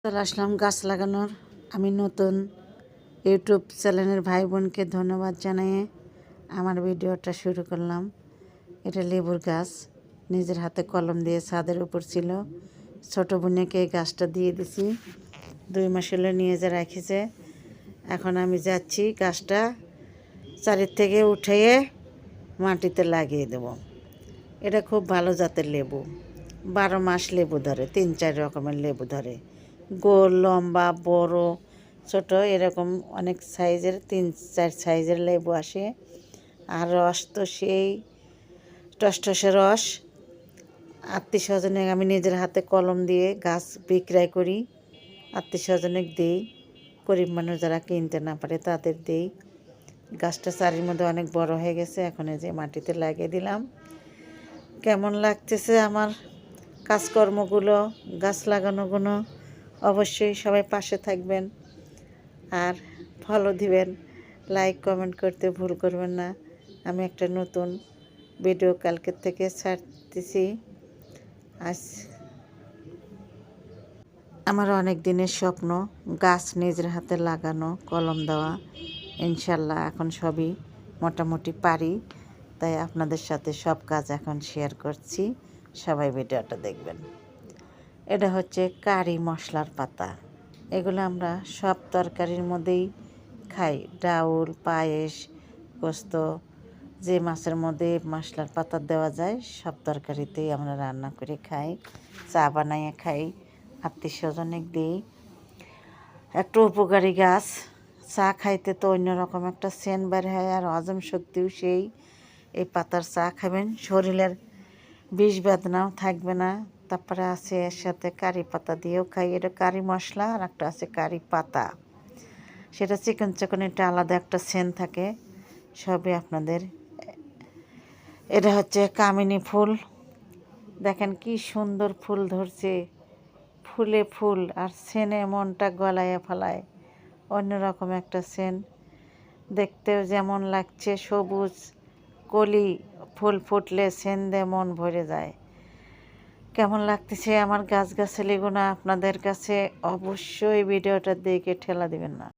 চলে আসলাম গাছ লাগানোর। আমি নতুন ইউটিউব চ্যানেলের ভাই বোনকে ধন্যবাদ জানিয়ে আমার ভিডিওটা শুরু করলাম। এটা লেবুর গাছ, নিজের হাতে কলম দিয়ে ছাদের উপর ছিল। ছোটো বোনকে এই গাছটা দিয়ে দিছি, 2 মাস হলে নিয়ে যা রাখিছে। এখন আমি যাচ্ছি গাছটা চারির থেকে উঠিয়ে মাটিতে লাগিয়ে দেব। এটা খুব ভালো জাতের লেবু, 12 মাস লেবু ধরে, 3-4 রকমের লেবু ধরে, গোল, লম্বা, বড়, ছোট, এরকম অনেক সাইজের 3-4 সাইজের লেবু আসে। আর রস তো সেই টসটসে রস। আত্মীয়-স্বজনে আমি নিজের হাতে কলম দিয়ে গাছ বিক্রয় করি, আত্মীয়-স্বজনে দিই, গরিব মানুষ যারা কিনতে না পারে তাদের দিই। গাছটা চারির মধ্যে অনেক বড় হয়ে গেছে, এখন এই যে মাটিতে লাগিয়ে দিলাম। কেমন লাগতেছে আমার কাজকর্মগুলো, গাছ লাগানোগুলো, অবশ্যই সবাই পাশে থাকবেন আর ফলো দিবেন, লাইক কমেন্ট করতে ভুল করবেন না। আমি একটা নতুন ভিডিও কালকের থেকে ছাড়তেছি। আজ আমার অনেক দিনের স্বপ্ন গাছ নিজের হাতে লাগানো, কলম দেওয়া। ইনশাল্লাহ এখন সবই মোটামুটি পারি, তাই আপনাদের সাথে সব কাজ এখন শেয়ার করছি। সবাই ভিডিওটা দেখবেন। এটা হচ্ছে কারি মশলার পাতা। এগুলো আমরা সব তরকারির মধ্যেই খাই, ডাউল, পায়েস, গোস্ত, যে মাছের মধ্যে মশলার পাতা দেওয়া যায় সব তরকারিতেই আমরা রান্না করে খাই, চা বানাইয়ে খাই, আত্মীয়-স্বজনে দিই। একটু উপকারী গাছ, চা খাইতে তো অন্যরকম একটা সেন্ট বের হয়, আর হজম শক্তিও সেই। এই পাতার চা খাবেন, শরীরের বিষ বেদনাও থাকবে না। তারপরে আছে এর সাথে কারি পাতা দিয়েও খাই, এটা কারি মশলা, আর একটা আছে কারি পাতা, সেটা চিকন চিকন, এটা আলাদা একটা সেন্ট থাকে। সবই আপনাদের। এটা হচ্ছে কামিনী ফুল, দেখেন কি সুন্দর ফুল ধরছে, ফুলে ফুল, আর সেনে মনটা গলায় ফেলায়। অন্যরকম একটা সেন্ট, দেখতেও যেমন লাগছে সবুজ কলি, ফুল ফুটলে সেন্ট দিয়ে মন ভরে যায়। কেমন লাগতেছে আমার গাছগাছালিগুলো আপনাদের কাছে? অবশ্যই ভিডিওটা দেখে ঠেলা দিবেন না।